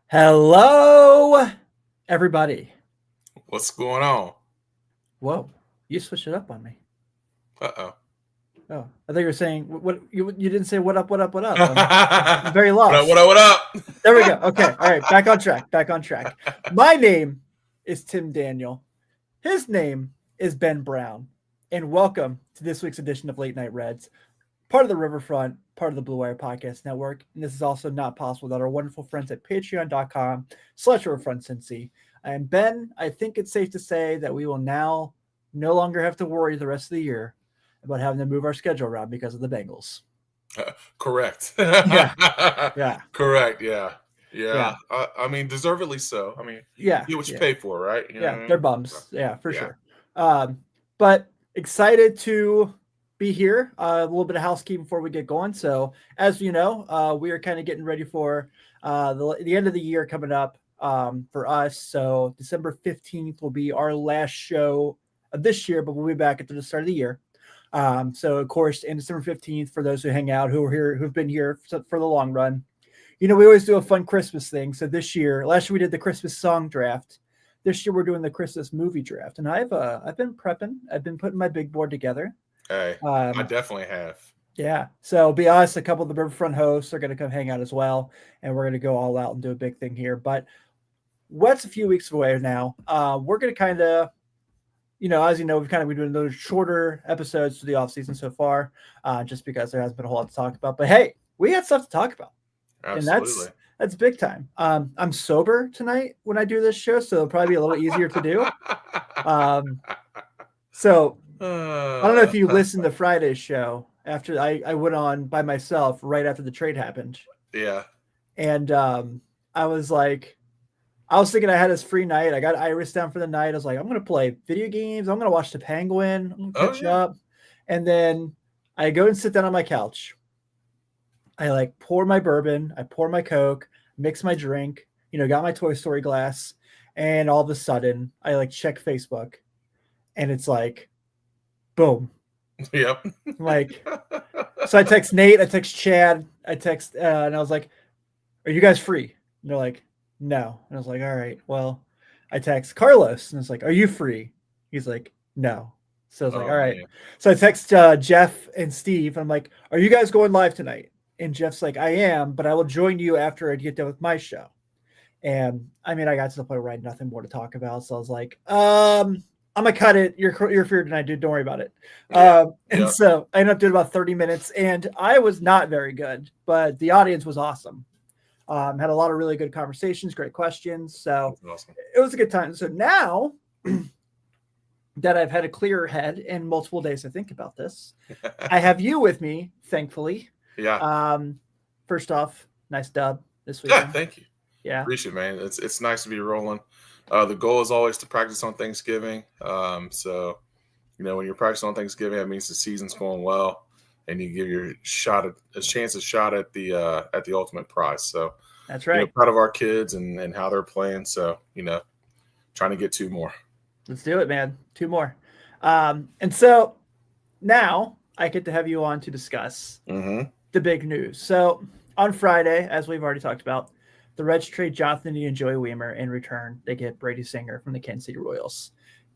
Hello, everybody. What's going on? Whoa, you switched it up on me. Uh-oh. Oh, I thought you were saying what you didn't say what up, what up, what up. I'm very What up, what lost. up, what There we go. Okay, all up? right, back on track. Back on track. My name is Tim Daniel. His name is Ben Brown, and welcome to this week's edition of Late Night Reds, part of the Riverfront, part of the Blue Wire Podcast Network. And this is also not possible without our wonderful friends at patreon.com/riverfrontcincy. And Ben, I think it's safe to say that we will now no longer have to worry the rest of the year about having to move our schedule around because of the Bengals. Correct. Yeah, yeah, Correct, yeah. yeah, Yeah. I mean, deservedly so. I mean, yeah, you get what you yeah, pay for, right? You know yeah. what I They're mean? bums. Yeah, for Yeah. sure. But excited to be here. A little bit of housekeeping before we get going. So, as you know, we are kind of getting ready for the end of the year coming up for us. So, December 15th will be our last show of this year, but we'll be back at the start of the year. So, of course, in December 15th, for those who hang out, who are here, who've been here for the long run, we always do a fun Christmas thing. So, last year we did the Christmas song draft. This year we're doing the Christmas movie draft, and I've been prepping. I've been putting my big board together. Hey, I Um, definitely have. yeah. So be us, a couple of the Riverfront hosts are going to come hang out as well, and we're going to go all out and do a big thing here. But what's a few weeks away now? We're going to kind of, as you know, we've kind of been doing those shorter episodes for the off season so far, just because there hasn't been a whole lot to talk about. But hey, we had stuff to talk about, and Absolutely. that's big time. I'm sober tonight when I do this show, so it'll probably be a little easier to do. Um, so I don't know if you uh, listened to Friday's show after I went on by myself right after the trade happened. yeah. And I was like, I was thinking I had this free night. I got Iris down for the night. I was like, I'm going to play video games. I'm going to watch The Penguin. I'm going to Oh catch yeah. up. And then I go and sit down on my couch. I like pour my bourbon, I pour my Coke, mix my drink, got my Toy Story glass. And all of a sudden, I like check Facebook and it's like, boom. Yep. I'm like, so I text Nate, I text Chad, and I was like, "Are you guys free?" And they're like, "No." And I was like, "All right, well." I text Carlos, and it's like, "Are you free?" He's like, "No." So I was like, Oh "All right." man. So I text Jeff and Steve, and I'm like, "Are you guys going live tonight?" And Jeff's like, "I am, but I will join you after I get done with my show." And I mean, I got to the point where I had nothing more to talk about, so I was like, I'm gonna cut it. You're feared tonight, dude. Don't worry about it. Yeah. And Yep. so I ended up doing about 30 minutes, and I was not very good, but the audience was awesome. Had a lot of really good conversations, great questions. So That's awesome. it was a good time. So now that I've had a clearer head and multiple days to think about this, I have you with me, thankfully. Yeah. Um, First off, nice dub this Yeah, weekend. thank you. Yeah. Appreciate it, man. It's nice to be rolling. The goal is always to practice on Thanksgiving. So when you're practicing on Thanksgiving, that means the season's going well, and you give your shot at a chance, a shot at the ultimate prize. So That's right. proud of our kids and how they're playing. So trying to get two more. Let's do it, man. Two more. And so now I get to have you on to discuss Mm-hmm. the big news. So on Friday, as we've already talked about, the Reds trade Jonathan India and Joey Weimer. In return, they get Brady Singer from the Kansas City Royals.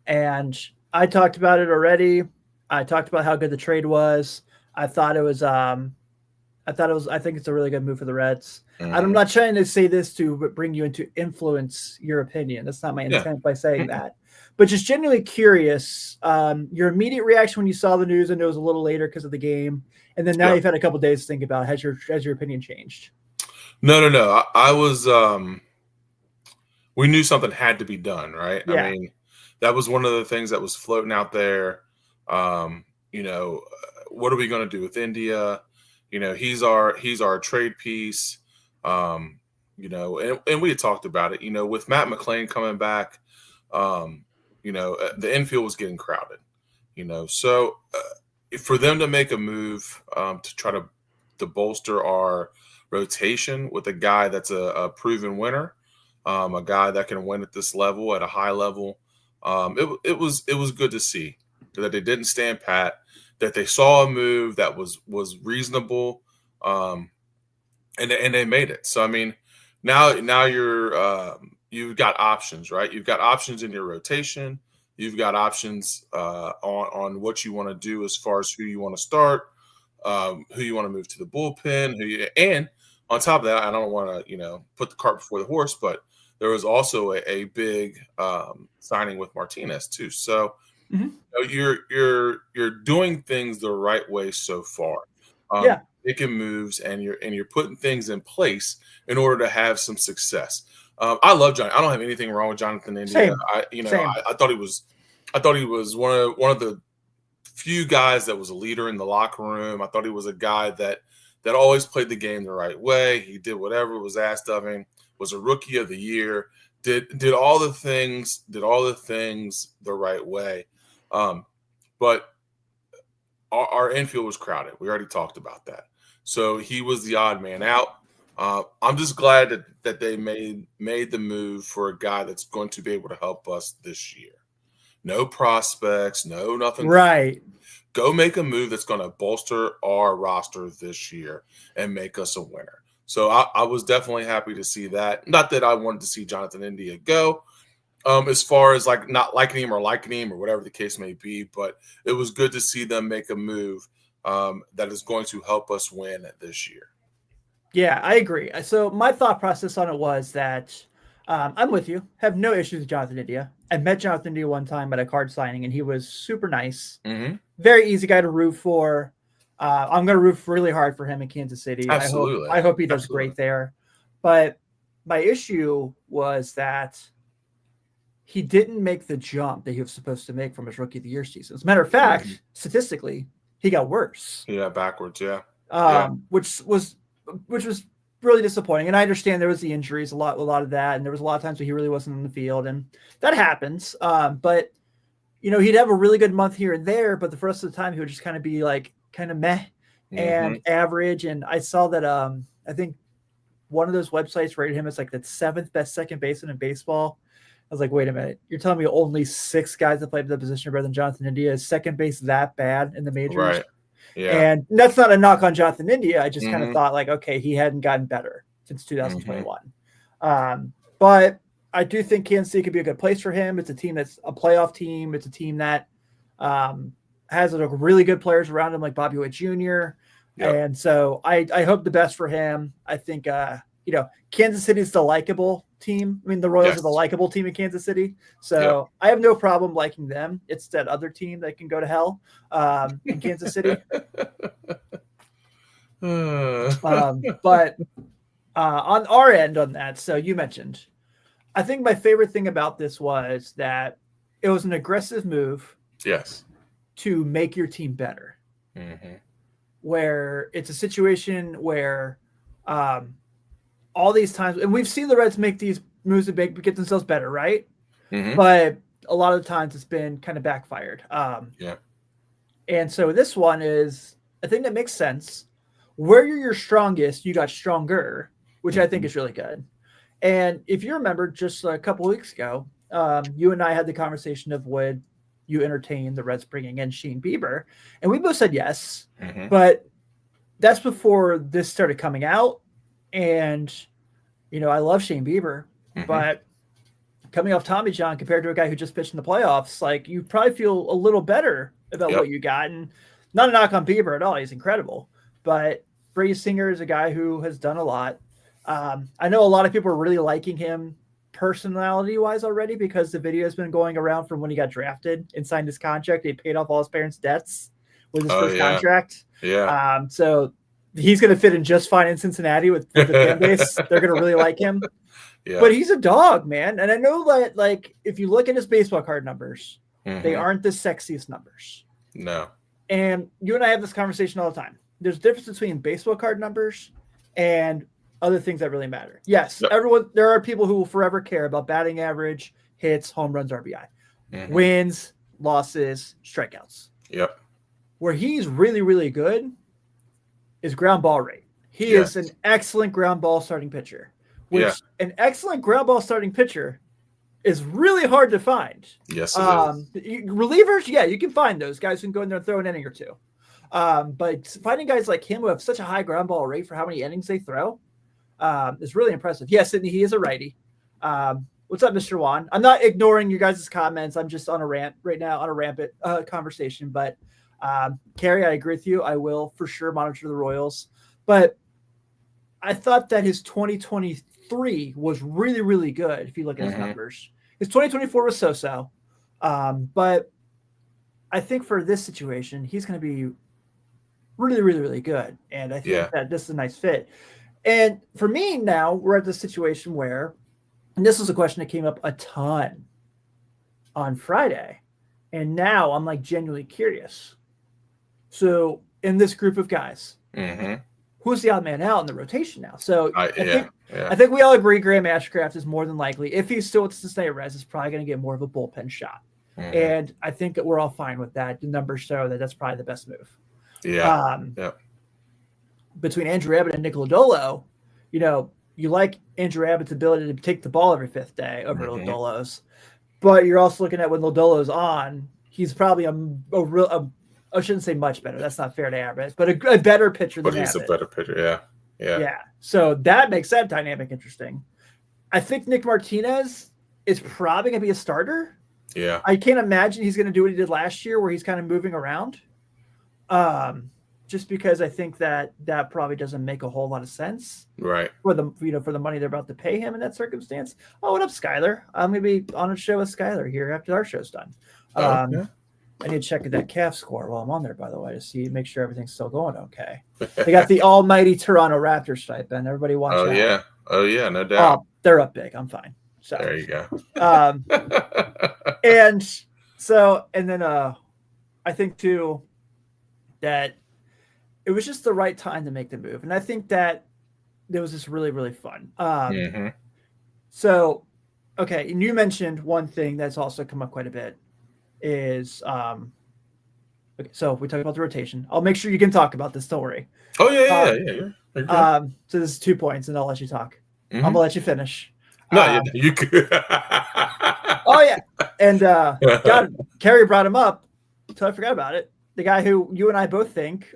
And I talked about it already. I talked about how good the trade was. I thought it was I think it's a really good move for the Reds. I'm Mm-hmm. not trying to say this to bring you into influence your opinion. That's not my Yeah. intent by saying that. But just genuinely curious, your immediate reaction when you saw the news. I know it was a little later because of the game, and then now Yeah. you've had a couple days to think about. Has your opinion changed? No, no, no. I was. We knew something had to be done, right? I Yeah, mean, that was one of the things that was floating out there. Um, what are we going to do with India? He's our trade piece. Um, and we had talked about it. With Matt McClain coming back, the infield was getting crowded. So for them to make a move to try to bolster our rotation with a guy that's a proven winner, a guy that can win at this level, at a high level. It was good to see that they didn't stand pat, that they saw a move that was reasonable, and they made it. So I mean, now you've got options, right? You've got options in your rotation. You've got options on what you want to do as far as who you want to start, who you want to move to the bullpen, and on top of that, I don't want to put the cart before the horse, but there was also a big signing with Martinez too. So Mhm. you're doing things the right way so far. Yeah, Making moves and you're putting things in place in order to have some success. I love John. I don't have anything wrong with Jonathan India. same, I same. I thought he was one of the few guys that was a leader in the locker room. I thought he was a guy that always played the game the right way. He did whatever was asked of him. Was a rookie of the year. Did all the things the right way. But our infield was crowded. We already talked about that. So he was the odd man out. I'm just glad that they made the move for a guy that's going to be able to help us this year. No prospects, no nothing. Right. Go make a move that's going to bolster our roster this year and make us a winner. So I was definitely happy to see that. Not that I wanted to see Jonathan India go, as far as like not liking him or whatever the case may be, but it was good to see them make a move that is going to help us win this year. Yeah, I agree. So my thought process on it was that I'm with you. Have no issues with Jonathan India. I met Jonathan India one time at a card signing, and he was super nice. Mm-hmm. Very easy guy to root for. I'm going to root really hard for him in Kansas City. Absolutely. I hope he does Absolutely. great there. But my issue was that he didn't make the jump that he was supposed to make from his rookie of the year season. As a matter of fact, statistically, he got worse. Yeah, backwards. Yeah. Which was really disappointing. And I understand there was the injuries, a lot of that, and there was a lot of times where he really wasn't in the field, and that happens. But he'd have a really good month here and there, but the rest of the time he would just kind of be like kind of meh and average. And I saw that I think one of those websites rated him as like the 7th best second baseman in baseball. I was like, wait a minute, you're telling me only 6 guys that played the position are better than Jonathan India? Is second base that bad in the majors? Right. Yeah. And that's not a knock on Jonathan India. I just kind of thought like, okay, he hadn't gotten better since 2021. But I do think Kansas City could be a good place for him. It's a team that's a playoff team. It's a team that has really good players around him, like Bobby Witt Jr. Yep. And so I hope the best for him. I think, Kansas City is the likable team. I mean, the Royals are the likable team in Kansas City. So I have no problem liking them. It's that other team that can go to hell in Kansas City. But on our end on that, so you mentioned, I think my favorite thing about this was that it was an aggressive move. Yes. To make your team better. Where it's a situation where all these times, and we've seen the Reds make these moves to get themselves better, right? But a lot of the times it's been kind of backfired. And so this one is a thing that makes sense. Where you're your strongest, you got stronger, which I think is really good. And if you remember, just a couple of weeks ago, you and I had the conversation of would you entertain the Reds bringing in Shane Bieber, and we both said yes. But that's before this started coming out. And, I love Shane Bieber, but coming off Tommy John compared to a guy who just pitched in the playoffs, like you probably feel a little better about what you got. And not a knock on Bieber at all. He's incredible. But Brady Singer is a guy who has done a lot. I know a lot of people are really liking him personality-wise already because the video has been going around from when he got drafted and signed his contract. He paid off all his parents' debts with his first contract. Yeah. So he's going to fit in just fine in Cincinnati with the fan base. They're going to really like him. Yeah. But he's a dog, man. And I know that, like, if you look at his baseball card numbers, they aren't the sexiest numbers. No. And you and I have this conversation all the time. There's a difference between baseball card numbers and other things that really matter. Yes, there are people who will forever care about batting average, hits, home runs, RBI, wins, losses, strikeouts. Yep. Where he's really, really good is ground ball rate. He is an excellent ground ball starting pitcher, which an excellent ground ball starting pitcher is really hard to find. Yes, it is. Relievers, you can find those guys who can go in there and throw an inning or two. But finding guys like him who have such a high ground ball rate for how many innings they throw, is really impressive. Yes, Sydney, he is a righty. What's up, Mr. Juan? I'm not ignoring your guys' comments. I'm just on a rant right now, on a rampant conversation. But Carrie, I agree with you. I will for sure monitor the Royals. But I thought that his 2023 was really, really good if you look at his numbers. His 2024 was so-so. But I think for this situation, he's going to be really, really, really good. And I think that this is a nice fit. And for me now, we're at the situation where, and this was a question that came up a ton on Friday. And now I'm like genuinely curious. So in this group of guys, who's the odd man out in the rotation now? So I think we all agree Graham Ashcraft is more than likely, if he's still at Cincinnati Reds, is probably going to get more of a bullpen shot. And I think that we're all fine with that. The numbers show that that's probably the best move. Between Andrew Abbott and Nick Lodolo, you like Andrew Abbott's ability to take the ball every fifth day over Lodolo's, but you're also looking at when Lodolo's on, he's probably I shouldn't say much better. That's not fair to Abbott, but a better pitcher than Abbott. But he's a better pitcher, yeah. So that makes that dynamic interesting. I think Nick Martinez is probably going to be a starter. Yeah. I can't imagine he's going to do what he did last year where he's kind of moving around. Just because I think that probably doesn't make a whole lot of sense. Right. For the money they're about to pay him in that circumstance. Oh, what up, Skyler? I'm going to be on a show with Skyler here after our show's done. I need to check that calf score while I'm on there, by the way, to make sure everything's still going okay. They got the almighty Toronto Raptors stipend. Everybody watch out. Oh, yeah, no doubt. They're up big. I'm fine. So there you go. And then I think too that it was just the right time to make the move. And I think that it was just really, really fun. So, okay. And you mentioned one thing that's also come up quite a bit is, okay, so we talked about the rotation. I'll make sure you can talk about this. Don't worry. Oh yeah. So this is 2 points and I'll let you talk. I'm gonna let you finish. No, you could. Oh yeah. And God, Carrie brought him up. Totally forgot about it. The guy who you and I both think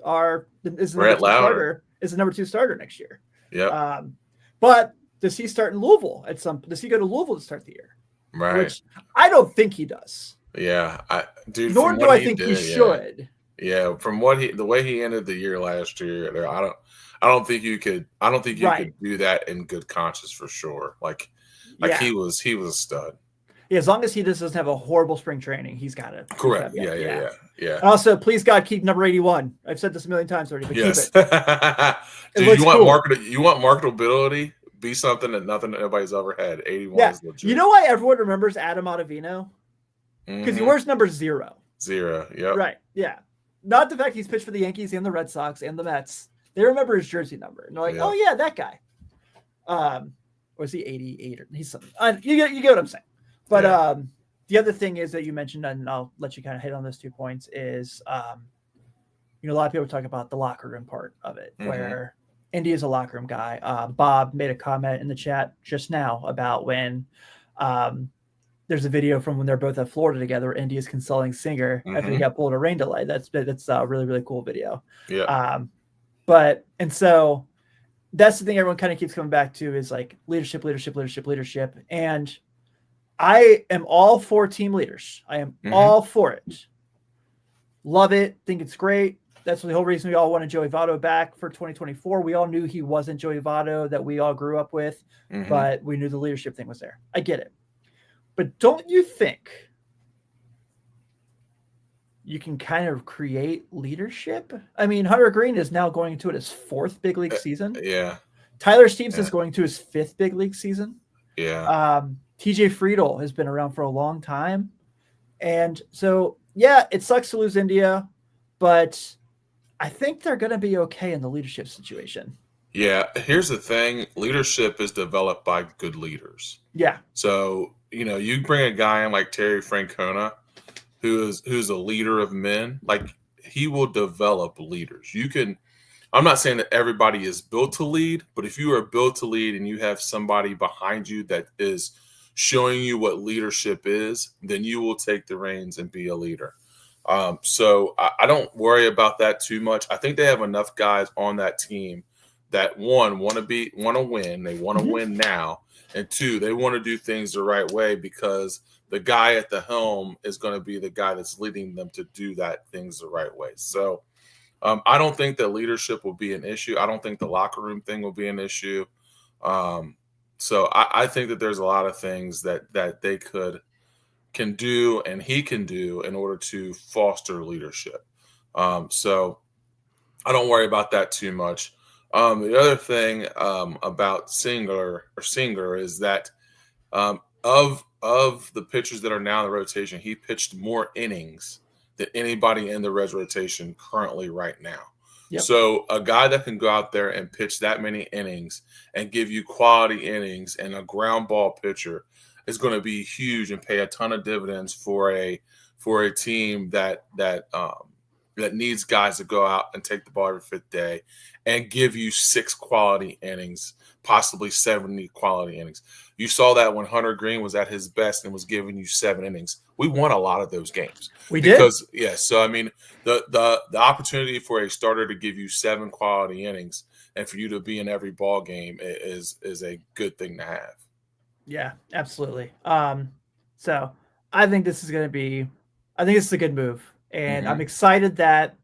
is the number 2 starter next year. Yeah. But does he start in Louisville does he go to Louisville to start the year? Right. Which I don't think he does. Yeah. Nor do I think he should. Yeah. From the way he ended the year last year, I don't think you could do that in good conscience for sure. Like he was a stud. Yeah, as long as he just doesn't have a horrible spring training, he's got it. Correct. Yeah. And also, please God, keep number 81. I've said this a million times already, but keep it. Dude, you want marketability? Be something that nobody's ever had. 81 is legit. You know why everyone remembers Adam Ottavino? Because he wears number 0. 0. Yep. Right. Yeah. Not the fact he's pitched for the Yankees and the Red Sox and the Mets. They remember his jersey number. And they're like, oh yeah, that guy. Or is he 88 or he's something? You get what I'm saying. But the other thing is that you mentioned, and I'll let you kind of hit on those 2 points, is a lot of people talk about the locker room part of it, where Indy is a locker room guy. Bob made a comment in the chat just now about when there's a video from when they're both at Florida together, where Indy is consoling Singer after he got pulled a rain delay. That's a really, really cool video. Yeah. And so that's the thing everyone kind of keeps coming back to is like leadership. And I am all for team leaders. I am all for it. Love it. Think it's great. That's the whole reason we all wanted Joey Votto back for 2024. We all knew he wasn't Joey Votto that we all grew up with, but we knew the leadership thing was there. I get it. But don't you think you can kind of create leadership? I mean, Hunter Green is now going into his 4th big league season. Yeah. Tyler Stevenson's going to his 5th big league season. Yeah. TJ Friedel has been around for a long time. And so, yeah, it sucks to lose India, but I think they're going to be okay in the leadership situation. Yeah. Here's the thing. Leadership is developed by good leaders. Yeah. So, you bring a guy in like Terry Francona, who's a leader of men, like he will develop leaders. I'm not saying that everybody is built to lead, but if you are built to lead and you have somebody behind you that is showing you what leadership is, then you will take the reins and be a leader. So I don't worry about that too much. I think they have enough guys on that team that one want to win. They want to Mhm. win now, and two, they want to do things the right way because the guy at the helm is going to be the guy that's leading them to do that things the right way. So I don't think that leadership will be an issue. I don't think the locker room thing will be an issue. Um, so I think that there's a lot of things that they can do and he can do in order to foster leadership. So I don't worry about that too much. The other thing about Singer is that of the pitchers that are now in the rotation, he pitched more innings than anybody in the Reds rotation currently right now. Yep. So a guy that can go out there and pitch that many innings and give you quality innings and a ground ball pitcher is going to be huge and pay a ton of dividends for a team that needs guys to go out and take the ball every fifth day and give you 6 quality innings, possibly 70 quality innings. You saw that when Hunter Green was at his best and was giving you 7 innings. We won a lot of those games. We did. Because so I mean the opportunity for a starter to give you 7 quality innings and for you to be in every ball game is a good thing to have. Yeah, absolutely. So I think this is going to be, I think it's a good move, and I'm Mm-hmm. excited that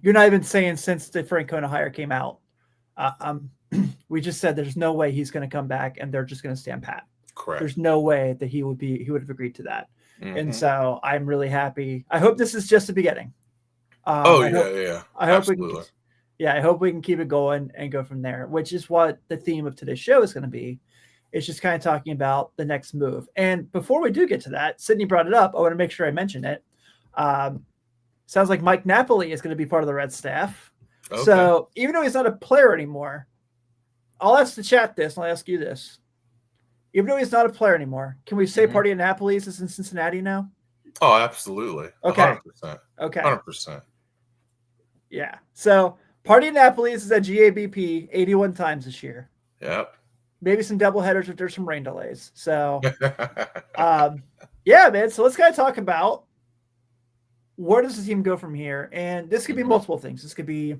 you're not even saying since the Francona hire came out, we just said there's no way he's going to come back, and they're just going to stand pat. Correct. There's no way that he would have agreed to that, and Mm-hmm. so I'm really happy. I hope this is just the beginning. Oh I hope yeah, I hope we can. absolutely. Yeah, I hope we can keep it going and go from there, which is what the theme of today's show is going to be. It's just kind of talking about the next move. And before we do get to that, Sydney brought it up. I want to make sure I mention it. Sounds like Mike Napoli is going to be part of the Red staff. Okay. So even though he's not a player anymore, I'll ask the chat this, and I'll ask you this. Even though he's not a player anymore, can we say Party of Napoli's is in Cincinnati now? Oh, absolutely. Okay. 100%. Okay. 100%. Yeah. So Party of Napoli's is at GABP 81 times this year. Yep. Maybe some double headers if there's some rain delays. So, yeah, man. So let's kind of talk about where does the team go from here? And this could be multiple things. This could be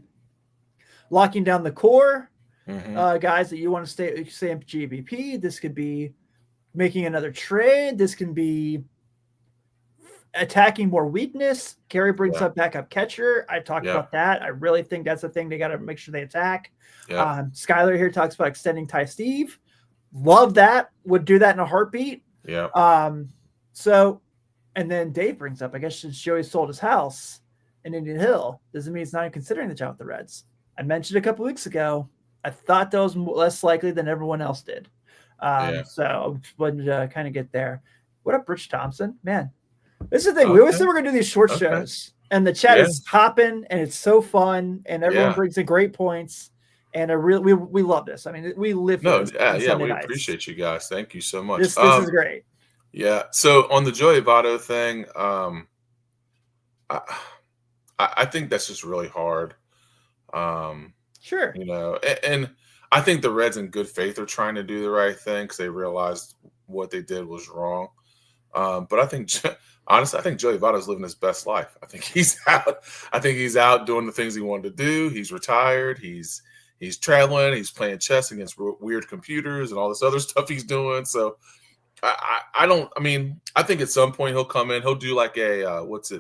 locking down the core guys that you want to stay in GBP. This could be making another trade. This can be attacking more weakness. Kerry brings up backup catcher. I talked about that. I really think that's the thing they got to make sure they attack. Skyler here talks about extending Ty Steve. Love that. Would do that in a heartbeat. Yeah. So, and then Dave brings up, I guess since Joey sold his house in Indian Hill, doesn't mean he's not considering the job with the Reds. I mentioned a couple weeks ago, I thought that was less likely than everyone else did. So I wanted to kind of get there. What up, Rich Thompson? Man, this is the thing. We always said we're going to do these short shows, and the chat is hopping, and it's so fun, and everyone brings in great points. And we love this. I mean, we live for this. We appreciate you guys. Thank you so much. This is great. Yeah. So on the Joey Votto thing, I think that's just really hard. Sure. You know, and I think the Reds in good faith are trying to do the right thing because they realized what they did was wrong. But I think, honestly, I think Joey Votto's living his best life. I think he's out. I think he's out doing the things he wanted to do. He's retired. He's traveling. He's playing chess against weird computers and all this other stuff he's doing. So I think at some point he'll come in. He'll do like a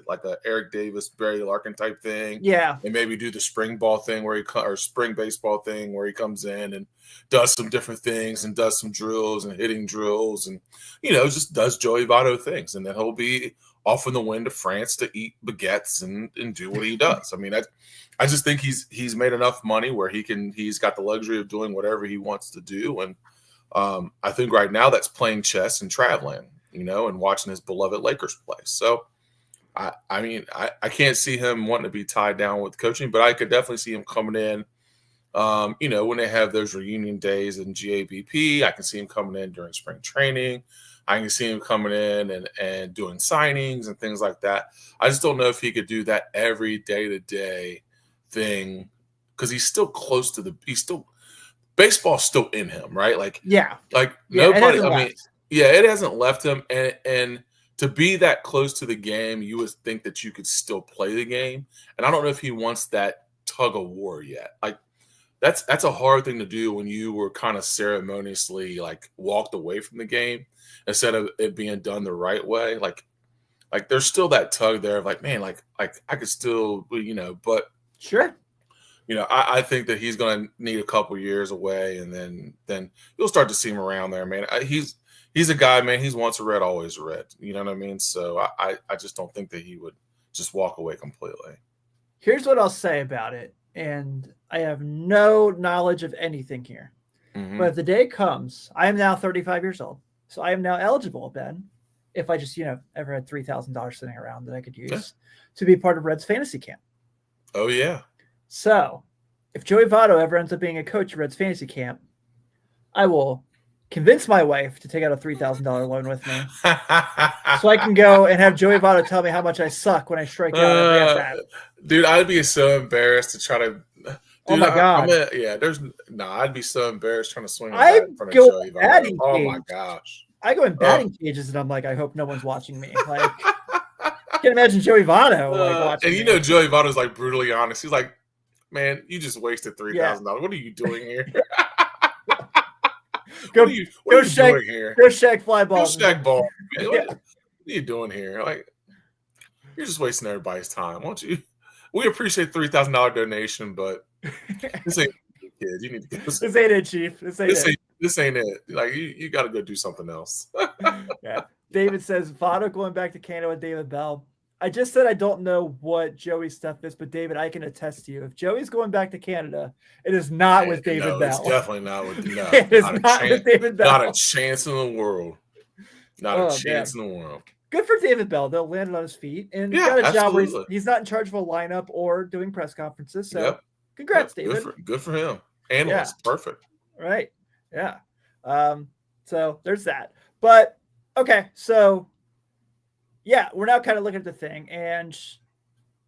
like a Eric Davis, Barry Larkin type thing. Yeah, and maybe do the spring ball thing or spring baseball thing where he comes in and does some different things and does some drills and hitting drills and just does Joey Votto things, and then he'll be off in the wind to France to eat baguettes and do what he does. I mean, I just think he's made enough money where he's got the luxury of doing whatever he wants to do, and I think right now that's playing chess and traveling, and watching his beloved Lakers play. So, I mean, I can't see him wanting to be tied down with coaching, but I could definitely see him coming in, when they have those reunion days in GABP. I can see him coming in during spring training. I can see him coming in and doing signings and things like that. I just don't know if he could do that every day-to-day thing because he's still close to baseball's still in him, right? Nobody. It hasn't left him, and to be that close to the game, you would think that you could still play the game. And I don't know if he wants that tug of war yet. that's a hard thing to do when you were kind of ceremoniously like walked away from the game instead of it being done the right way. Like there's still that tug there of like, man, like I could still, but Sure. I think that he's going to need a couple years away, and then you'll start to see him around there, man. He's a guy, man. He's once a Red, always a Red. You know what I mean? So I just don't think that he would just walk away completely. Here's what I'll say about it, and I have no knowledge of anything here. But if the day comes, I am now 35 years old, so I am now eligible, Ben, if I just ever had $3,000 sitting around that I could use to be part of Reds fantasy camp. Oh yeah. So, if Joey Votto ever ends up being a coach at Reds fantasy camp, I will convince my wife to take out a $3,000 loan with me, so I can go and have Joey Votto tell me how much I suck when I strike out every at bat. Dude, I'd be so embarrassed to try to. Dude, oh my god! I'd be so embarrassed trying to swing a bat in front of Joey Votto. Oh my gosh! I go in batting cages and I'm like, I hope no one's watching me. Like, I can't imagine Joey Votto watching. And Joey Votto's like brutally honest. He's like, man, you just wasted $3,000. What are you doing here? What are you doing here? Go shag fly ball. Go shag ball. Man. What are you doing here? Like, you're just wasting everybody's time. Won't you? We appreciate $3,000 donation, but this ain't it, kid. You need to go. This ain't it, Chief. This ain't it. Like, you got to go do something else. Yeah. David says Votto going back to Canada with David Bell. I just said I don't know what Joey's stuff is, but David, I can attest to you. If Joey's going back to Canada, it is not with David Bell. It's definitely not with it is not with David Bell. Not a chance in the world. Not a chance in the world. Good for David Bell. They'll land on his feet and got a job where he's not in charge of a lineup or doing press conferences. So congrats, David. Good for him. Analyst. Perfect. Right. Yeah. So there's that. But okay, so yeah, we're now kind of looking at the thing, and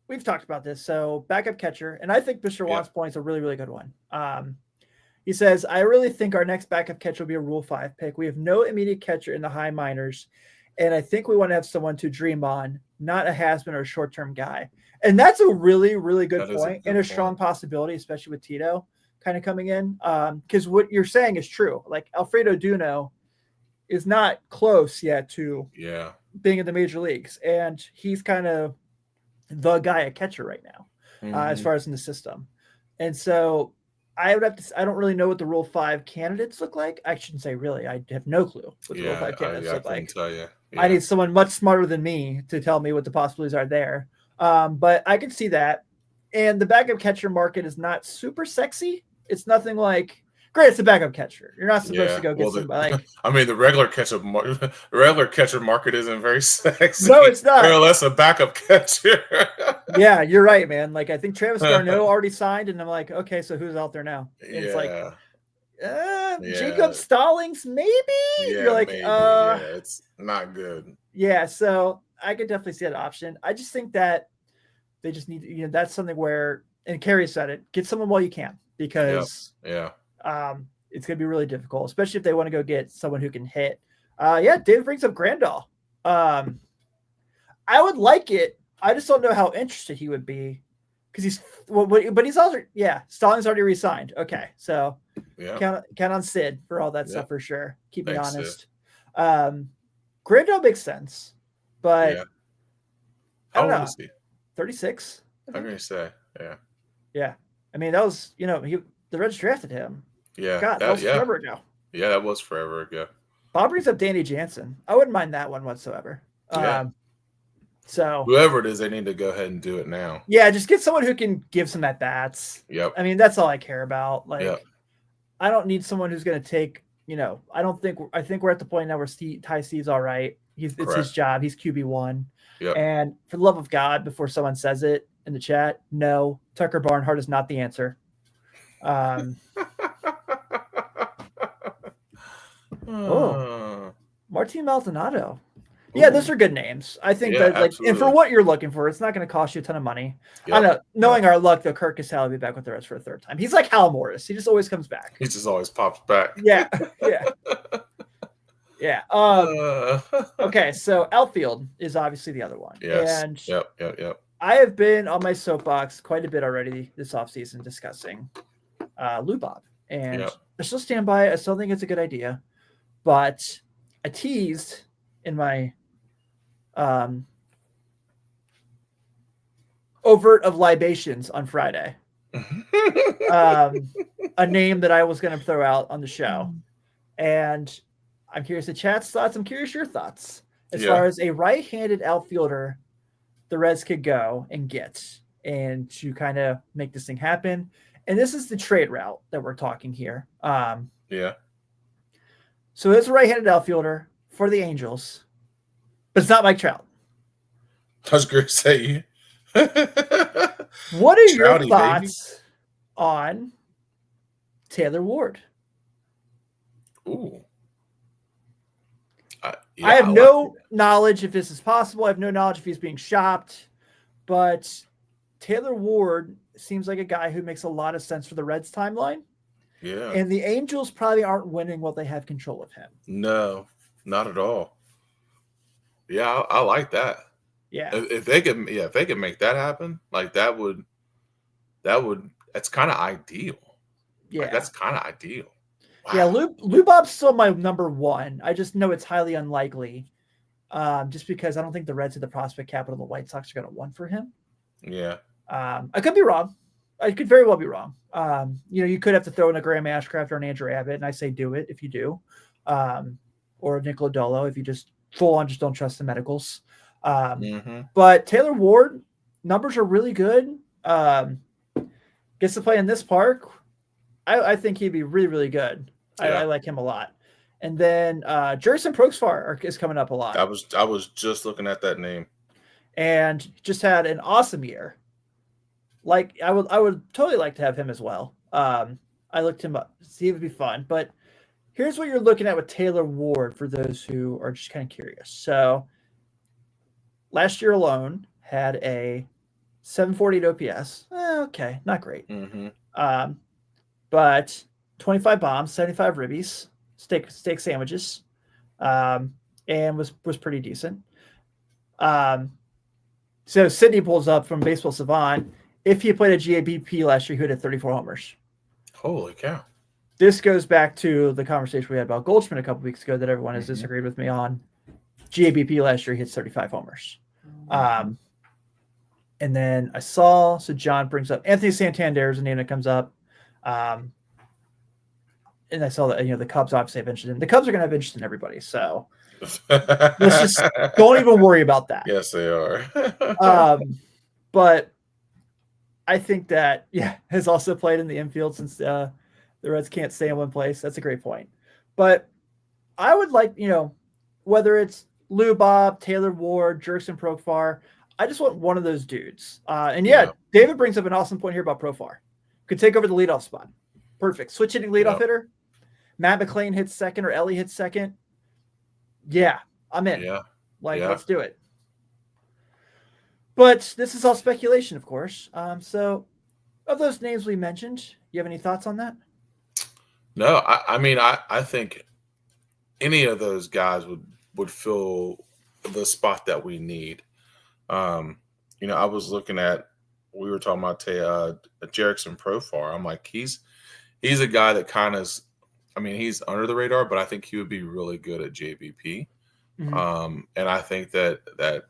we've talked about this. So backup catcher, and I think Mr. Watt's point is a really, really good one. He says, I really think our next backup catcher will be a Rule 5 pick. We have no immediate catcher in the high minors, and I think we want to have someone to dream on, not a has-been or a short-term guy. And that's a really, really good point and a strong possibility, especially with Tito kind of coming in. Because what you're saying is true. Like Alfredo Duno is not close yet to being in the major leagues, and he's kind of the guy at catcher right now, as far as in the system. And so I would have to. I don't really know what the Rule 5 candidates look like. I shouldn't say really. I have no clue what the Rule 5 candidates look like. Tell you. Yeah. I need someone much smarter than me to tell me what the possibilities are there. But I can see that. And the backup catcher market is not super sexy. It's nothing like. Great, it's a backup catcher. You're not supposed to go get somebody. I mean, the regular catcher market isn't very sexy. No, it's not. Or less a backup catcher. Yeah, you're right, man. Like I think Travis Garneau already signed, and I'm like, okay, so who's out there now? And it's like, Jacob Stallings, maybe. You're like, it's not good. Yeah, so I could definitely see that option. I just think that they just need, that's something where, and Kerry said it, get someone while you can, because it's going to be really difficult, especially if they want to go get someone who can hit. David brings up Grandal. I would like it. I just don't know how interested he would be because but he's also, Stallings already resigned. Okay. So count on Sid for all that stuff for sure. Keep me honest. Grandal makes sense, but I don't know. 36? I'm going to say, Yeah. I mean, that was, the Reds drafted him. Yeah. God, that was forever ago. Yeah, that was forever ago. Bob brings up Danny Jansen. I wouldn't mind that one whatsoever. So whoever it is, they need to go ahead and do it now. Yeah, just get someone who can give some at bats. Yep. I mean, that's all I care about. Like, I don't need someone who's going to take. I think we're at the point now where Ty Steve's all right. It's his job. He's QB1. Yep. And for the love of God, before someone says it in the chat, no, Tucker Barnhart is not the answer. Martin Maldonado. Yeah, those are good names. I think that, like, absolutely. And for what you're looking for, it's not going to cost you a ton of money. Yep. I know, knowing our luck, though, Kirk Casale will be back with the Reds for a third time. He's like Hal Morris. He just always comes back. He just always pops back. Yeah. Okay, so Outfield is obviously the other one. Yes. And yep. I have been on my soapbox quite a bit already this offseason discussing Lou Bob. And Yep. I still stand by it. I still think it's a good idea. But I teased in my overt of libations on Friday a name that I was going to throw out on the show. And I'm curious the chat's thoughts. I'm curious your thoughts as far as a right-handed outfielder the Reds could go and get and to kind of make this thing happen. And this is the trade route that we're talking here. So it's a right-handed outfielder for the Angels, but it's not Mike Trout. I was going to say, what are your thoughts on Taylor Ward? Ooh. I have no knowledge if this is possible. I have no knowledge if he's being shopped, but Taylor Ward seems like a guy who makes a lot of sense for the Reds timeline. Yeah. And the Angels probably aren't winning while they have control of him. No, not at all. Yeah, I like that. Yeah. If they can make that happen, like that's kind of ideal. Yeah. Like, that's kind of ideal. Wow. Yeah, Lou Bob's still my number one. I just know it's highly unlikely, just because I don't think the Reds have the prospect capital the White Sox are going to want for him. Yeah. I could be wrong. I could very well be wrong. You could have to throw in a Graham Ashcraft or an Andrew Abbott, and I say do it if you do, or Nick Lodolo if you just full on just don't trust the medicals. But Taylor Ward numbers are really good. Gets to play in this park. I think he'd be really, really good. Yeah. I like him a lot. And then Jurickson Profar is coming up a lot. I was just looking at that name. And just had an awesome year. Like I would totally like to have him as well. I looked him up. See, it would be fun. But here's what you're looking at with Taylor Ward for those who are just kind of curious. So last year alone had a 748 OPS. Okay, not great. But 25 bombs, 75 ribbies, steak sandwiches, and was pretty decent. So Sydney pulls up from Baseball Savant. If he played a GABP last year, he would have 34 homers. Holy cow. This goes back to the conversation we had about Goldschmidt a couple weeks ago that everyone has disagreed with me on. GABP last year, he hits 35 homers. And then I saw, so John brings up Anthony Santander is a name that comes up. And I saw that, the Cubs obviously have interest in him. The Cubs are going to have interest in everybody. So let's just don't even worry about that. Yes, they are. But I think that, has also played in the infield since the Reds can't stay in one place. That's a great point. But I would like, whether it's Lou Bob, Taylor Ward, Jurickson Profar, I just want one of those dudes. And David brings up an awesome point here about Profar. Could take over the leadoff spot. Perfect. Switch hitting leadoff hitter. Matt McClain hits second or Ellie hits second. Yeah, I'm in. Let's do it. But this is all speculation, of course. So of those names we mentioned, you have any thoughts on that? No, I think any of those guys would fill the spot that we need. I was looking at, we were talking about Jurickson Profar. I'm like, he's a guy that kind of, he's under the radar, but I think he would be really good at JBP. And I think that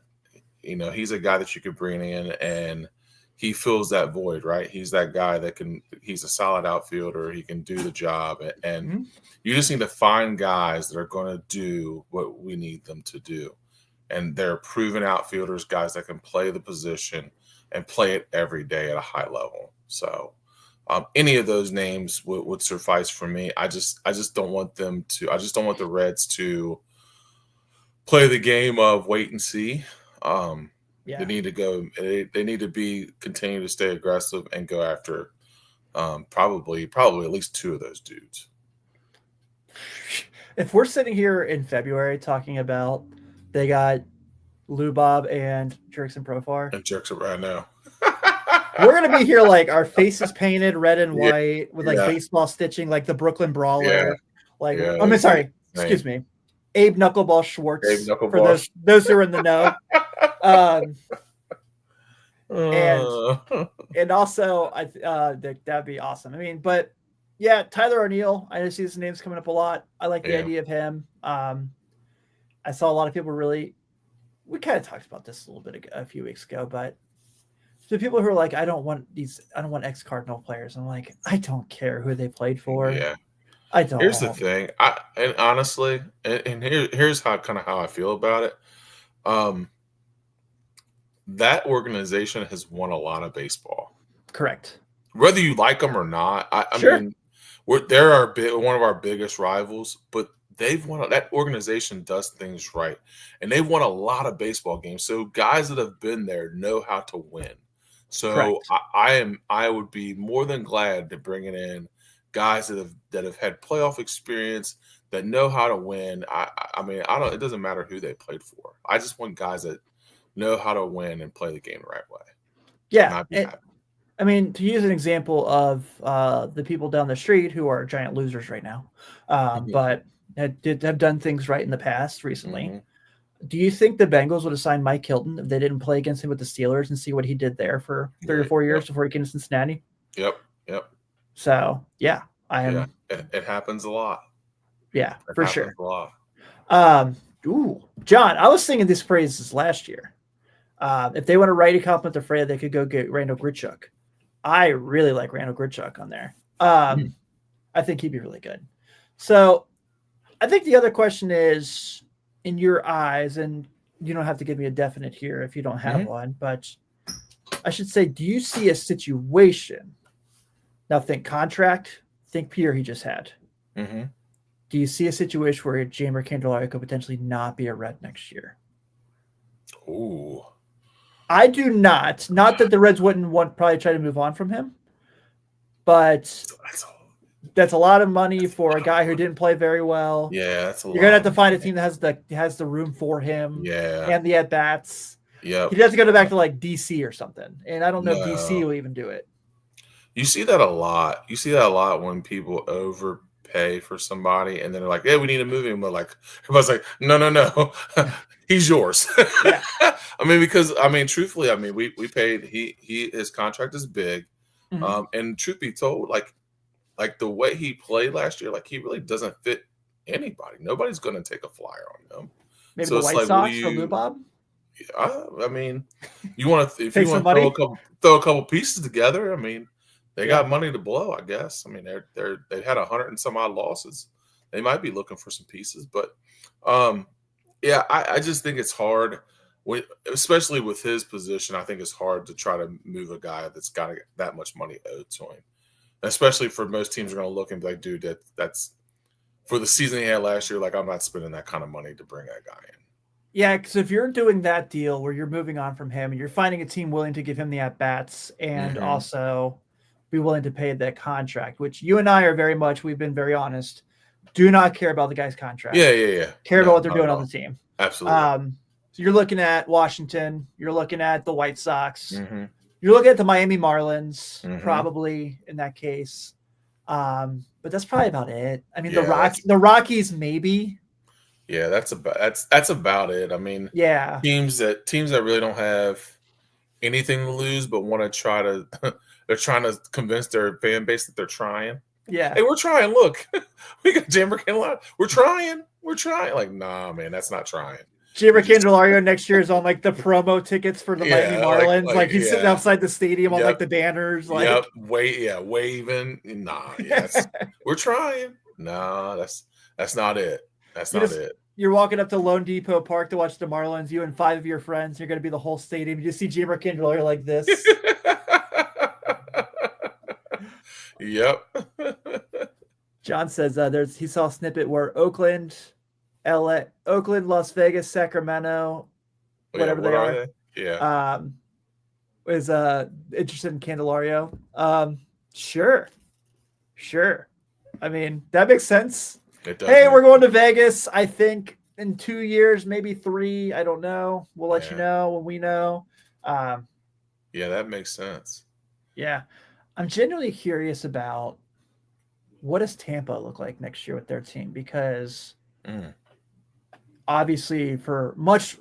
he's a guy that you could bring in and he fills that void, right? He's that guy he's a solid outfielder. He can do the job. And you just need to find guys that are going to do what we need them to do. And they're proven outfielders, guys that can play the position and play it every day at a high level. So any of those names would suffice for me. I just don't want the Reds to play the game of wait and see. They need to go. They need to continue to stay aggressive and go after probably at least two of those dudes. If we're sitting here in February talking about they got Lou Bob and Jurickson Profar, and Jurickson right now, we're gonna be here like our faces painted red and white with like baseball stitching, like the Brooklyn Brawler. Excuse me, Abe Knuckleball Schwartz. For those who are in the know. and Uh, and also that'd be awesome. I mean, but yeah, Tyler O'Neill. I just see his name's coming up a lot. I like the yeah, idea of him. I saw a lot of people really. We kind of talked about this a little bit a few weeks ago, but the people who are like, I don't want ex Cardinal players. I'm like, I don't care who they played for. yeah. I Here's the don't. thing. And honestly, and here's how kind of how I feel about it. Um, that organization has won a lot of baseball, Correct. whether you like them or not. I Sure. mean, they're one of our biggest rivals, but they've won. That organization does things right, and they've won a lot of baseball games. So guys that have been there know how to win. So Correct. I would be more than glad to bring it in guys that have had playoff experience that know how to win. I mean, I don't. It doesn't matter who they played for. I just want guys that know how to win and play the game the right way, and Yeah. I'd be happy. I mean, to use an example of the people down the street who are giant losers right now, but have done things right in the past recently. Hmm. Do you think the Bengals would have signed Mike Hilton if they didn't play against him with the Steelers and see what he did there for 3 or 4 years Yep. before he came to Cincinnati? Yep. Yep. So yeah, I Yeah. am. It happens a lot. Yeah, It for happens sure. a lot. Um, John, I was singing these praises last year. If they want to write a compliment to Freya, they could go get Randall Grichuk. I really like Randall Grichuk on there. Mm. I think he'd be really good. So I think the other question is, in your eyes, and you don't have to give me a definite here if you don't have Mhm. one, but I should say, do you see a situation? Now think contract, think Peter he just had. Mhm. Do you see a situation where Jamer Candelario could potentially not be a Red next year? Ooh. I do not. Not that the Reds wouldn't want probably try to move on from him, but That's a, that's a lot of money that's a for a lot of guy who money. didn't play very well. Yeah, that's a You're gonna lot have of to find a money. team that has the room for him Yeah. and the at bats. Yep. He has to go back to like DC or something, and I don't know if DC No. will even do it. You see that a lot. You see that a lot when people overpay for somebody and then they're like, "Yeah, we need to move him." But like everybody's like, "No, no, no. He's yours." Yeah. I mean, because I mean, truthfully, I mean, we paid he his contract is big. Mm-hmm. And truth be told, like the way he played last year, like he really doesn't fit anybody. Nobody's going to take a flyer on him. Maybe So the it's White like, what do Sox for Lou you? Bob. I mean, you want to if Pay you some want to money. throw a couple pieces together. I mean, they Yeah. got money to blow. I guess. I mean, they had 100 and some odd losses. They might be looking for some pieces, but um, yeah, I just think it's hard. Especially with his position, I think it's hard to try to move a guy that's got that much money owed to him. Especially for most teams are going to look and be like, dude, that's for the season he had last year. Like, I'm not spending that kind of money to bring that guy Yeah, because if you're doing that deal where you're moving on from him and you're finding a team willing to give him the at bats in. and Hmm. also be willing to pay that contract, which you and I are very much, we've been very honest, do not care about the guy's Yeah, contract, yeah, yeah. care about No, what they're not at doing on the all. team. Absolutely. So you're looking at Washington, you're looking at the White Sox, Hmm. you're looking at the Miami Marlins, Hmm. probably in that case. But that's probably about it. I mean, Yeah, The Rockies, maybe. that's about it. I mean, Yeah, teams that really don't have anything to lose but want to try to they're trying to convince their fan base that they're trying. yeah. Hey, we're trying. Look, we got Jammer Carolina. We're trying. We're trying. Like, nah, man, that's not trying. Jimmer You're just Candelario next year is on like the promo tickets for the Miami yeah, Marlins. like Like he's sitting yeah. outside the stadium on like Yep. the banners. Yep. Like Waving. Nah, yeah, we're trying. Nah, that's not it. That's you not just it. you're walking up to Lone Depot Park to watch the Marlins. You and five of your friends. You're going to be the whole stadium. You just see Jimmer Candelario like this. Yep. John says he saw a snippet where Oakland, Las Vegas, Sacramento, Yeah, whatever what they are are, they? Yeah. um, is interested in Candelario. Sure, sure. I mean that makes sense. It does Hey, make we're going to Vegas. I think in 2 years, maybe three. I don't know. We'll let you yeah. know when we know. Um, Yeah, that makes sense. yeah, I'm genuinely curious about what does Tampa look like next year with their team because Mm. obviously for much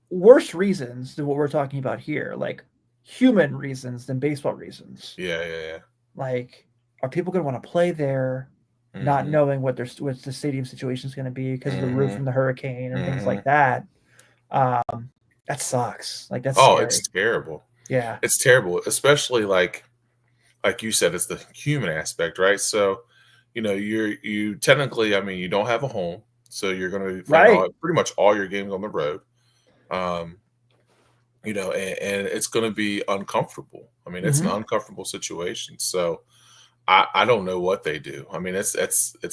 worse reasons than what we're talking about here. Like human reasons than baseball reasons. Yeah. Like, are people going to want to play there, not Mm-hmm. knowing what the stadium situation is going to be because of the roof Mm-hmm. from the hurricane and things Mm-hmm. like that? That sucks. Like, that's Oh, it's scary. terrible. Yeah. It's terrible, especially like you said, it's the human aspect, right? So, you technically, I mean, you don't have a home, so you're going to be playing Right. pretty much all your games on the road. Um, and it's going to be uncomfortable. I mean, it's an Mm-hmm. uncomfortable situation. So I don't know what they do. I mean, it's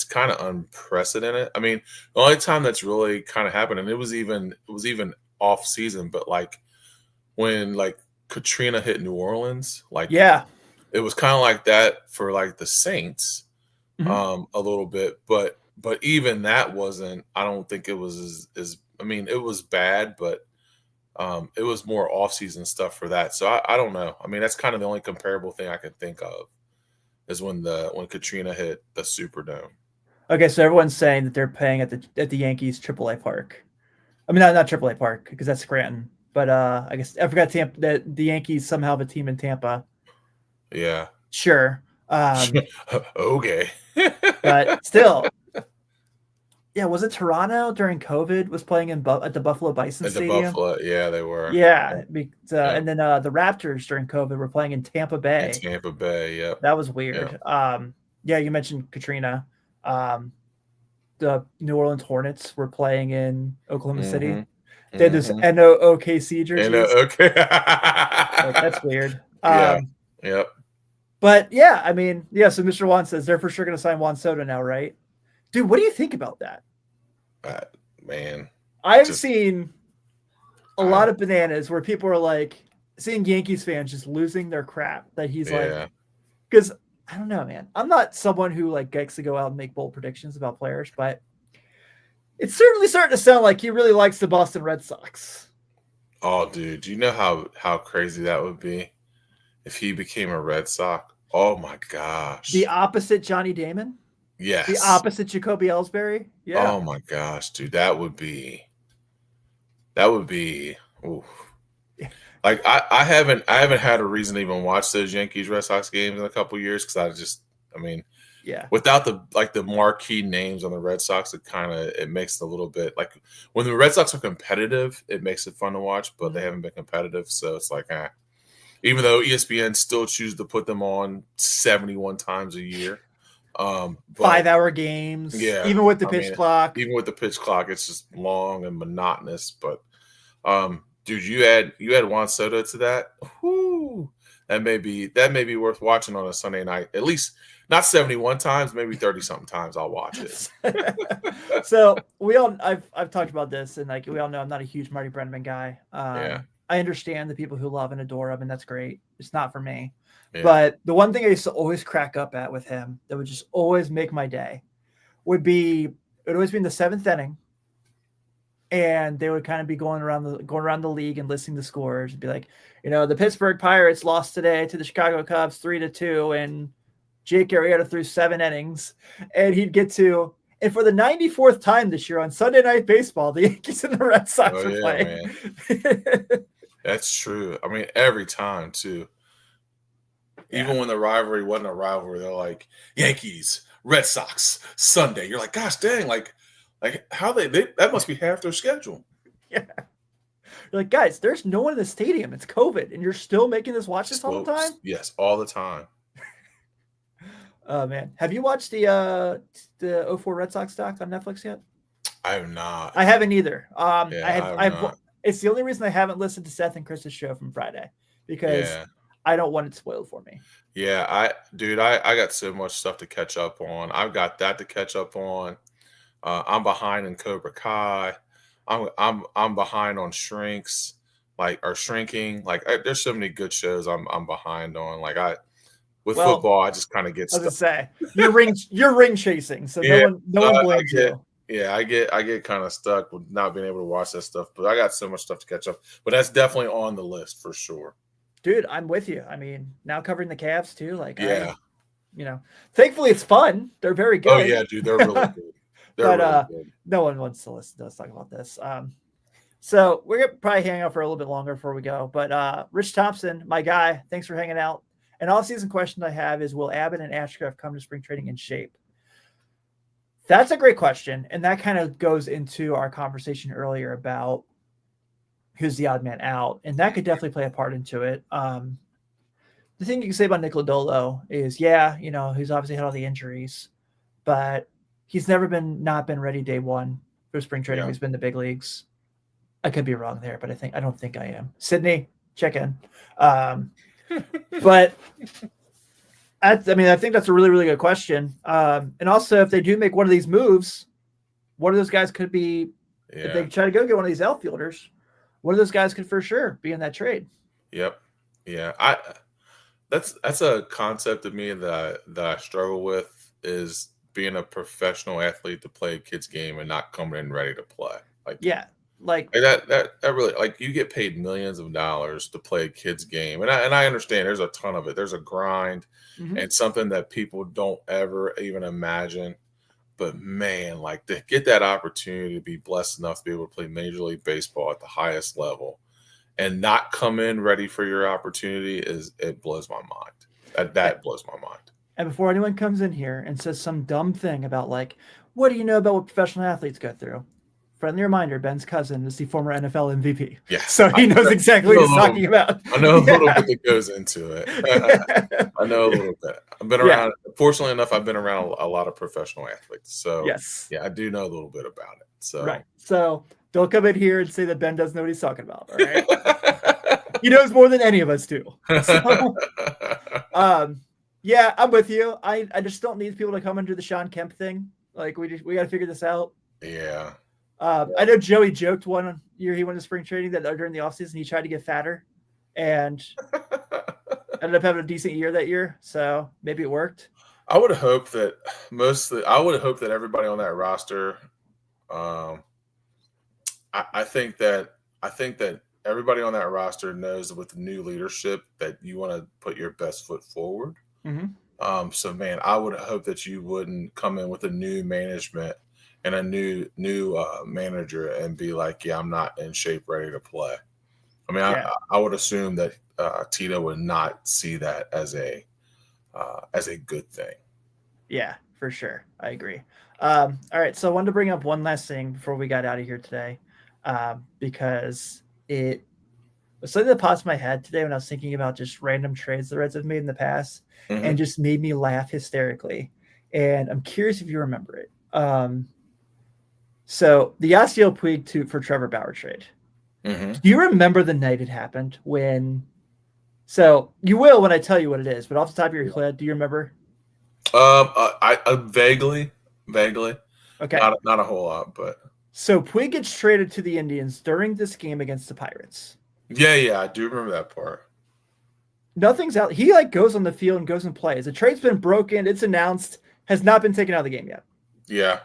kind of unprecedented. I mean, the only time that's really kind of happened, and it was even off season, but like when like Katrina hit New Orleans, like Yeah. it was kind of like that for like the Saints, Mm-hmm. a little bit, but even that wasn't. I don't think it was as I mean, it was bad, but it was more off season stuff for that. So I don't know. I mean, that's kind of the only comparable thing I can think of is when Katrina hit the Superdome. Okay, so everyone's saying that they're playing at the Yankees AAA park. I mean, not AAA park because that's Scranton, but I guess I forgot Tampa that the Yankees somehow have a team in Tampa. Yeah. Sure, Okay. but still, yeah. Was it Toronto during COVID was playing at the Buffalo Bison At the Stadium? Buffalo, yeah, they were. Yeah, Yep. and then the Raptors during COVID were playing in Tampa In Bay. Tampa Bay. Yep. That was Yep. weird. Yeah, you mentioned Katrina. Um, the New Orleans Hornets were playing in Oklahoma City. Mm-hmm. They had this Mm-hmm. NOOKC And jerseys. okay. Like, that's weird. Yeah. Yep. But yeah, I mean, yeah. So Mr. Juan says they're for sure going to sign Juan Soto now, right? Dude, what do you think about that? Uh, Man, I've just seen a I lot of bananas where people are like seeing Yankees fans just losing their crap that he's like, yeah. because I don't know, man. I'm not someone who like gets to go out and make bold predictions about players, but it's certainly starting to sound like he really likes the Boston Red Sox. Oh, dude, do you know how crazy that would be if he became a Red Sox? Oh my The gosh. opposite Johnny Damon, the Yes. opposite Jacoby Ellsbury. Yeah. Oh my gosh, dude, that would be oof. Like I haven't had a reason to even watch those Yankees Red Sox games in a couple years because I mean Yeah. without the marquee names on the Red Sox, it makes it a little bit like when the Red Sox are competitive, it makes it fun to watch, but they haven't been competitive, so it's like even though ESPN still chooses to put them on 71 times a year. But 5 hour games, yeah, even with the I pitch mean, clock. even with the pitch clock, it's just long and monotonous. But dude, you add Juan Soto to that. Whoo, that may be worth watching on a Sunday night. At least not 71 times, maybe 30 something times. I'll watch it. So I've talked about this, and like we all know, I'm not a huge Marty Brennaman guy. Yeah, I understand the people who love and adore him, and that's great. It's not for me. yeah. But the one thing I used to always crack up at with him that would just always make my day it would always be in the seventh inning, and they would kind of be going around the league and listing the scores. It'd be like, the Pittsburgh Pirates lost today to the Chicago Cubs 3-2, and Jake Arrieta threw 7 innings, and he'd get to. And for the 94th time this year on Sunday Night Baseball, the Yankees and the Red Oh Sox are yeah, playing. man. That's true. I mean, every time too. Yeah. Even when the rivalry wasn't a rivalry, they're like Yankees, Red Sox, Sunday. You're like, gosh dang, like how they that must be half their schedule. Yeah. You're like, guys, there's no one in the stadium. It's COVID, and you're still making us watch this all the time? Yes, all the time. Oh man. Have you watched the '04 Red Sox doc on Netflix yet? I have not. I haven't either. Yeah, I I have have I've not. it's the only reason I haven't listened to Seth and Chris's show from Friday because Yeah. I don't want it spoiled for me. Yeah, I got so much stuff to catch up on. I've got that to catch up on. I'm behind in Cobra Kai. I'm behind on Shrinks, or Shrinking. There's so many good shows I'm behind on. With Well, football, I just kind of get I was gonna stuck. say you're ring chasing, so Yeah, no one I blames get you. yeah, I get kind of stuck with not being able to watch that stuff, but I got so much stuff to catch up. But that's definitely on the list for sure. Dude, I'm with you. I mean, now covering the Cavs too, Yeah. thankfully it's fun. They're very Oh good. yeah, dude, they're really good. They're But really good. no one wants to listen to us talk about this. So we're gonna probably hang out for a little bit longer before we go. But Rich Thompson, my guy, thanks for hanging out. An all-season question I have is: will Abbott and Ashcraft come to spring training in shape? That's a great question, and that kind of goes into our conversation earlier about who's the odd man out, and that could definitely play a part into it. The thing you can say about Nick Lodolo is, yeah, he's obviously had all the injuries, but he's never not been ready day one for spring training. He's been in the big leagues. I could be wrong there, but I don't think I am. Sydney, check in. But I think that's a really, really good question. And also, if they do make one of these moves, one of those guys could be, if they try to go get one of these outfielders, one of those guys could for sure be in that trade. Yep. Yeah. That's a concept of me that I struggle with, is being a professional athlete to play a kid's game and not coming in ready to play. Like that really, like, you get paid millions of dollars to play a kid's game, and I understand there's a ton of it. There's a grind and something that people don't ever even imagine. But man, like, to get that opportunity to be blessed enough to be able to play Major League Baseball at the highest level and not come in ready for your opportunity it blows my mind. That blows my mind. And before anyone comes in here and says some dumb thing about, like, what do you know about what professional athletes go through? Friendly reminder, Ben's cousin is the former NFL MVP. Yeah. So he knows exactly what he's talking about. I know a little bit that goes into it. I know a little bit. I've been around, fortunately enough, I've been around a lot of professional athletes. So yes. Yeah, I do know a little bit about it. So right. So don't come in here and say that Ben doesn't know what he's talking about. All right. He knows more than any of us do. So, yeah, I'm with you. I just don't need people to come and do the Sean Kemp thing. Like, we got to figure this out. Yeah. I know Joey joked one year he went to spring training that during the offseason he tried to get fatter and ended up having a decent year that year. So maybe it worked. I would hope that everybody on that roster, I think that everybody on that roster knows that with the new leadership that you want to put your best foot forward. Mm-hmm. So man, I would hope that you wouldn't come in with a new management and a new manager and be like, yeah, I'm not in shape, ready to play. I mean, I would assume that Tito would not see that as a good thing. Yeah, for sure. I agree. All right. So I wanted to bring up one last thing before we got out of here today, because it was something that popped in my head today when I was thinking about just random trades the Reds have made in the past, and just made me laugh hysterically. And I'm curious if you remember it. So the Yasiel Puig for Trevor Bauer trade. Do you remember the night it happened when? So you will when I tell you what it is, but off the top of your head, do you remember? I vaguely. Okay. Not a whole lot, but. So Puig gets traded to the Indians during this game against the Pirates. Yeah, I do remember that part. Nothing's out. He goes on the field and goes and plays. The trade's been broken. It's announced. Has not been taken out of the game yet. Yeah.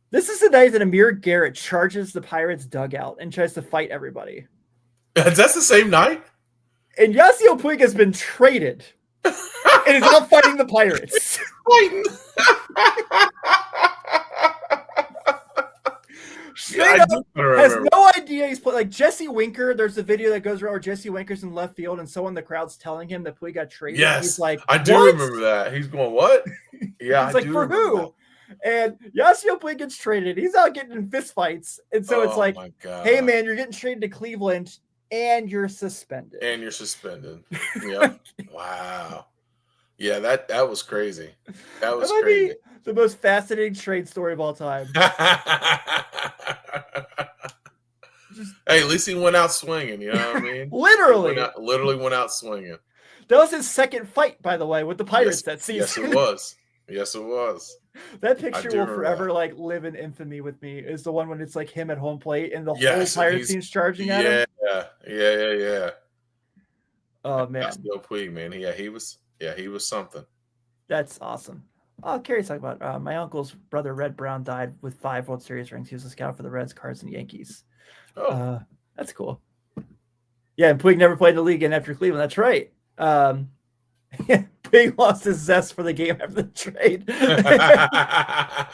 This is the night that Amir Garrett charges the Pirates dugout and tries to fight everybody. That's the same night? And Yasiel Puig has been traded and is now fighting the Pirates. Straight up, has no idea he's playing. Like Jesse Winker, there's a video that goes around where Jesse Winker's in left field and someone in the crowd's telling him that Puig got traded. Yes, he's like, I do remember that. He's going, what? Yeah, he's like, for who? That. And Yasiel Puig gets traded. He's out getting in fist fights. And so it's like, hey, man, you're getting traded to Cleveland and you're suspended. Yeah. Wow. Yeah, that was crazy. That was crazy. The most fascinating trade story of all time. Hey, at least he went out swinging. You know what I mean? Literally went out swinging. That was his second fight, by the way, with the Pirates that season. Yes, it was. That picture will forever live in infamy with me. Is the one when it's like him at home plate and the whole Pirates team's charging at him. Yeah. Oh man, Still Puig, man. He was something. That's awesome. Oh, Carrie's talking about my uncle's brother Red Brown died with 5 World Series rings. He was a scout for the Reds, Cards, and Yankees. Oh, that's cool. Yeah, and Puig never played in the league again after Cleveland. That's right. Puig lost his zest for the game after the trade. Yeah,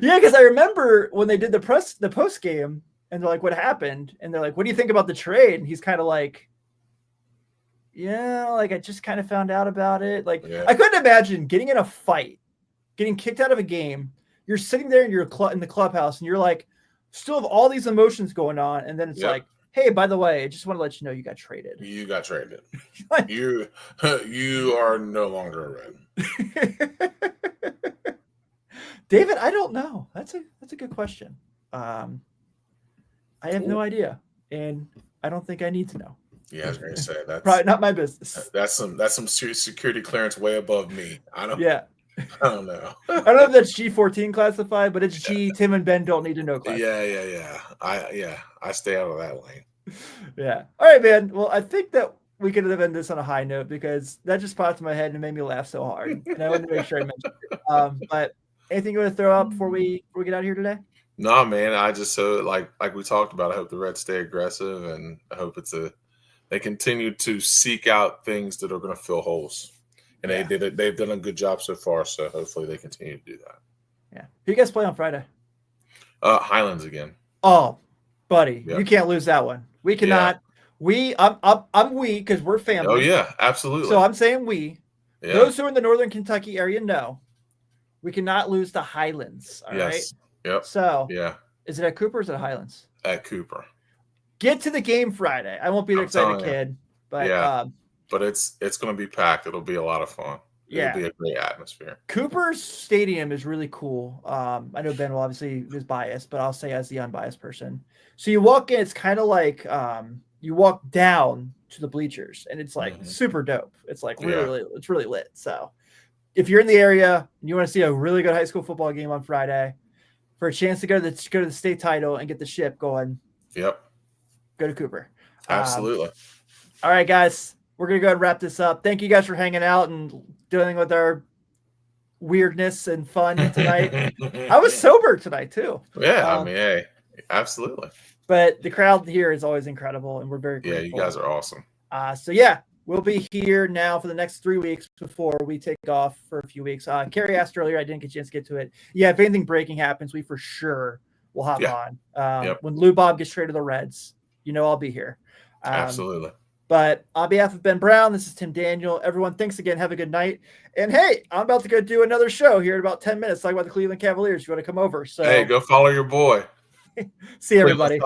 because I remember when they did the post game, And they're like, what happened? And they're like, what do you think about the trade? And he's kind of like, yeah, like I just kind of found out about it. Like I couldn't imagine getting in a fight, getting kicked out of a game. You're sitting there in in the clubhouse and you're like, still have all these emotions going on. And then it's like, hey, by the way, I just want to let you know you got traded. You got traded. you are no longer a Red. David, I don't know. That's a good question. I have no idea, and I don't think I need to know. Yeah, I was going to say that's probably not my business. That's some security clearance way above me. I don't know. I don't know if that's G14 classified, but it's G. Tim and Ben don't need to know classified. I stay out of that lane. Yeah. All right, man. Well, I think that we could have ended this on a high note because that just popped in my head and it made me laugh so hard, and I wanted to make sure I mentioned it. But anything you want to throw up before we get out of here today? No, man. I just like we talked about. I hope the Reds stay aggressive, and I hope they continue to seek out things that are going to fill holes. And they've done a good job so far. So hopefully they continue to do that. Yeah. Who you guys play on Friday? Highlands again. Oh, buddy, you can't lose that one. We cannot. Yeah. I'm we because we're family. Oh yeah, absolutely. So I'm saying we. Yeah. Those who are in the Northern Kentucky area know we cannot lose to Highlands. All right. Yep. So is it at Cooper or is it at Highlands? At Cooper. Get to the game Friday. I won't be the excited kid, but but it's going to be packed. It'll be a lot of fun. Yeah. It'll be a great atmosphere. Cooper's stadium is really cool. I know Ben will obviously is biased, but I'll say as the unbiased person. So you walk in, it's kind of like you walk down to the bleachers, and it's like super dope. It's like really, it's really lit. So if you're in the area and you want to see a really good high school football game on Friday, for a chance to go to the state title and get the ship going, go to Cooper. Absolutely. All right, guys, we're gonna go ahead and wrap this up. Thank you guys for hanging out and dealing with our weirdness and fun tonight. I was sober tonight too. Yeah, I mean, hey, absolutely. But the crowd here is always incredible, and we're very grateful. Yeah, you guys are awesome. So we'll be here now for the next 3 weeks before we take off for a few weeks. Carrie asked earlier, I didn't get a chance to get to it. Yeah, if anything breaking happens, we for sure will hop on. When Lou Bob gets traded to the Reds, I'll be here. Absolutely. But on behalf of Ben Brown, this is Tim Daniel. Everyone, thanks again. Have a good night. And hey, I'm about to go do another show here in about 10 minutes, talking about the Cleveland Cavaliers. You want to come over? So hey, go follow your boy. See you, everybody.